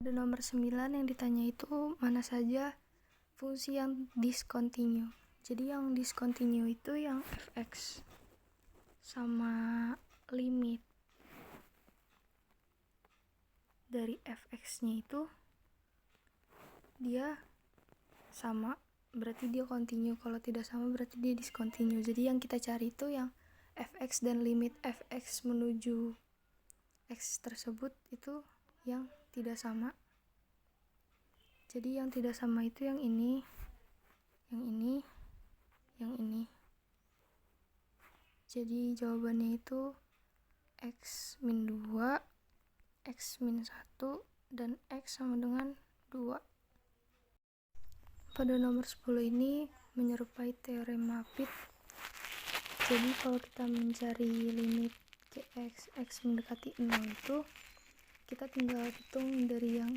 Pada nomor 9 yang ditanya itu mana saja fungsi yang discontinue. Jadi yang discontinue itu yang fx sama limit dari fx-nya itu dia sama, berarti dia continue. Kalau tidak sama berarti dia discontinue. Jadi yang kita cari itu yang fx dan limit fx menuju x tersebut itu yang tidak sama. Jadi yang tidak sama itu yang ini, yang ini, yang ini. Jadi jawabannya itu x min 2, x min 1, dan x sama dengan 2. Pada nomor 10 ini menyerupai teorema Pitt. Jadi kalau kita mencari limit gx x mendekati 0 itu, kita tinggal hitung dari yang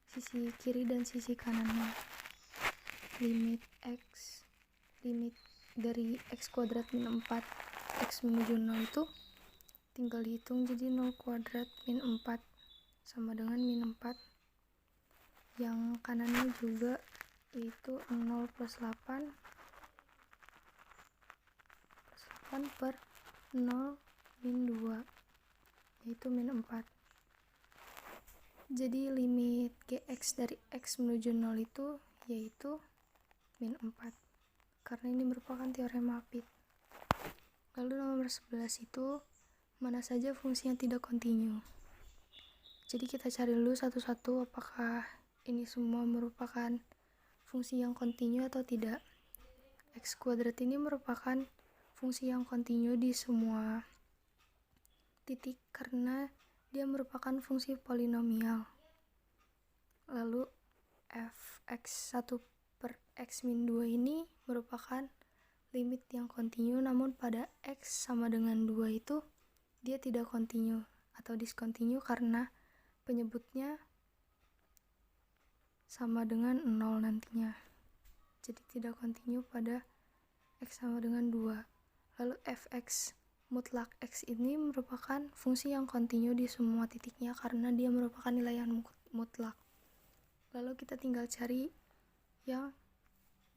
sisi kiri dan sisi kanannya. Limit dari x kuadrat min 4 x menuju 0 itu tinggal dihitung, jadi 0 kuadrat min 4 sama dengan min 4. Yang kanannya juga yaitu 0 plus 8 per 0 min 2 yaitu min 4. Jadi limit gx dari x menuju 0 itu yaitu min 4, karena ini merupakan teorema Pitt. Lalu nomor 11 itu mana saja fungsi yang tidak kontinu. Jadi kita cari dulu satu-satu apakah ini semua merupakan fungsi yang kontinu atau tidak. X kuadrat ini merupakan fungsi yang kontinu di semua titik karena dia merupakan fungsi polinomial. Lalu fx1 per x min 2 ini merupakan limit yang kontinu, namun pada x sama dengan 2 itu dia tidak kontinu atau discontinue karena penyebutnya sama dengan 0 nantinya. Jadi tidak kontinu pada x sama dengan 2. Lalu fx mutlak x ini merupakan fungsi yang kontinu di semua titiknya karena dia merupakan nilai yang mutlak. Lalu kita tinggal cari yang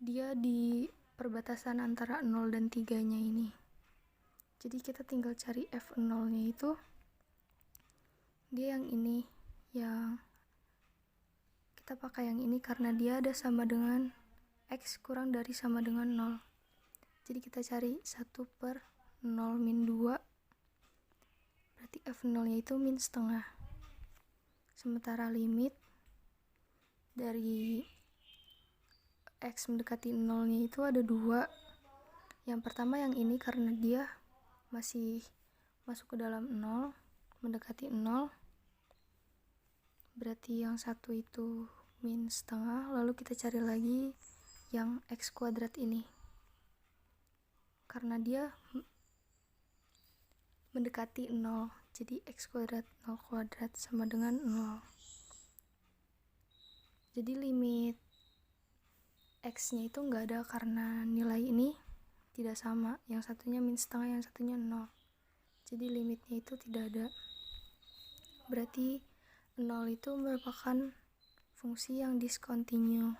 dia di perbatasan antara 0 dan 3 nya ini. Jadi kita tinggal cari f0 nya itu dia yang ini, yang kita pakai yang ini karena dia ada sama dengan x kurang dari sama dengan 0. Jadi kita cari 1 per 0 min 2, berarti f0 nya itu min setengah. Sementara limit dari x mendekati 0 nya itu ada 2. Yang pertama yang ini karena dia masih masuk ke dalam 0, mendekati 0, berarti yang satu itu min setengah. Lalu kita cari lagi yang x kuadrat ini karena dia mendekati 0, jadi x kuadrat 0 kuadrat sama dengan 0. Jadi limit x nya itu nggak ada karena nilai ini tidak sama, yang satunya min setengah, yang satunya 0. Jadi limitnya itu tidak ada, berarti 0 itu merupakan fungsi yang discontinue.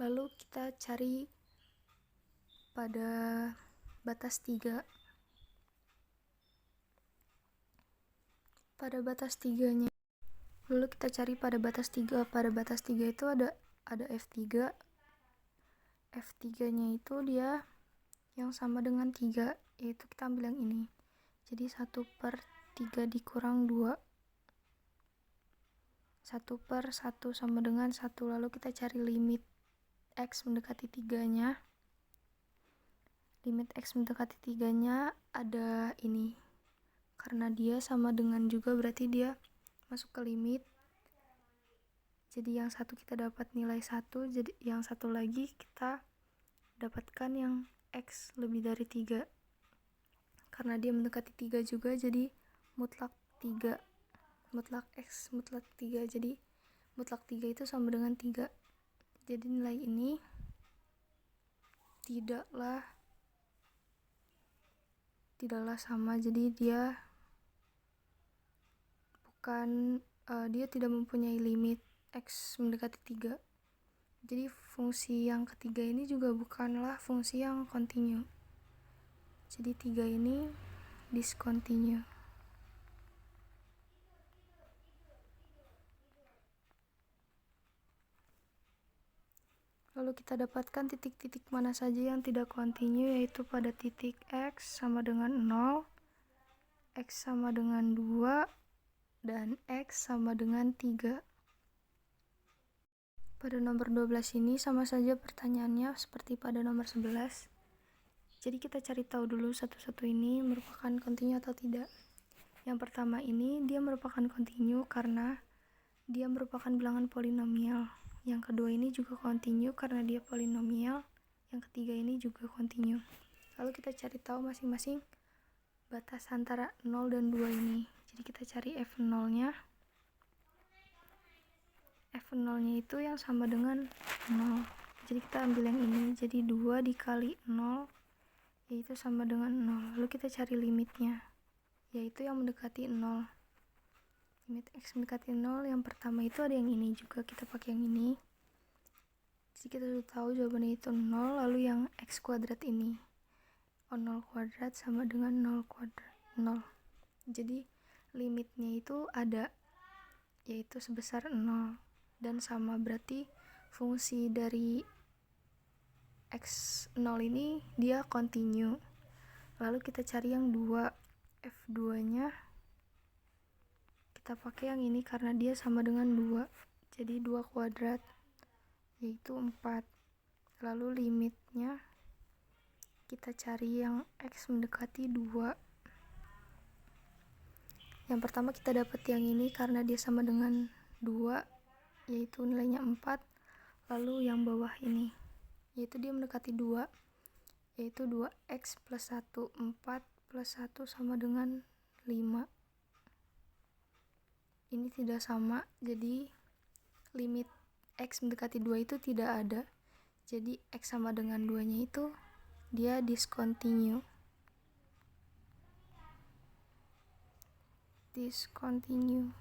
Lalu kita cari pada batas 3. Pada batas 3 nya, lalu kita cari pada batas 3. Pada batas 3 itu ada f3. F3 nya itu dia yang sama dengan 3, yaitu kita ambil yang ini. Jadi 1 per 3 dikurang 2, 1 per 1 sama dengan 1. Lalu kita cari limit x mendekati 3 nya. Limit x mendekati 3 nya ada ini, karena dia sama dengan juga berarti dia masuk ke limit. Jadi yang satu kita dapat nilai 1, jadi yang satu lagi kita dapatkan yang x lebih dari 3. Karena dia mendekati 3 juga, jadi mutlak 3. Mutlak x, mutlak 3. Jadi mutlak 3 itu sama dengan 3. Jadi nilai ini tidaklah tidaklah sama, jadi dia tidak mempunyai limit x mendekati 3. Jadi fungsi yang ketiga ini juga bukanlah fungsi yang kontinu. Jadi 3 ini discontinue. Lalu kita dapatkan titik-titik mana saja yang tidak kontinu, yaitu pada titik x sama dengan 0, x sama dengan 2, dan x sama dengan 3. Pada nomor 12 ini sama saja pertanyaannya seperti pada nomor 11. Jadi kita cari tahu dulu satu-satu ini merupakan kontinu atau tidak. Yang pertama ini dia merupakan kontinu karena dia merupakan bilangan polinomial. Yang kedua ini juga kontinu karena dia polinomial. Yang ketiga ini juga kontinu. Lalu kita cari tahu masing-masing batas antara 0 dan 2 ini. Jadi kita cari f0-nya. F0-nya itu yang sama dengan 0. Jadi kita ambil yang ini. Jadi 2 dikali 0 yaitu sama dengan 0. Lalu kita cari limitnya, yaitu yang mendekati 0. Limit x mendekati 0 yang pertama itu ada yang ini juga, kita pakai yang ini. Jadi kita sudah tahu jawabannya itu 0. Lalu yang x kuadrat ini, 0 kuadrat sama dengan 0 kuadrat 0. Jadi limitnya itu ada, yaitu sebesar 0 dan sama, berarti fungsi dari x0 ini dia kontinu. Lalu kita cari yang 2, f2 nya kita pakai yang ini karena dia sama dengan 2, jadi 2 kuadrat yaitu 4. Lalu limitnya kita cari yang x mendekati 2. Yang pertama kita dapat yang ini karena dia sama dengan 2 yaitu nilainya 4. Lalu yang bawah ini yaitu dia mendekati 2 yaitu 2x plus 1. 4 plus 1 sama dengan 5. Ini tidak sama, jadi limit x mendekati 2 itu tidak ada. Jadi x sama dengan 2 nya itu dia discontinue. Discontinue.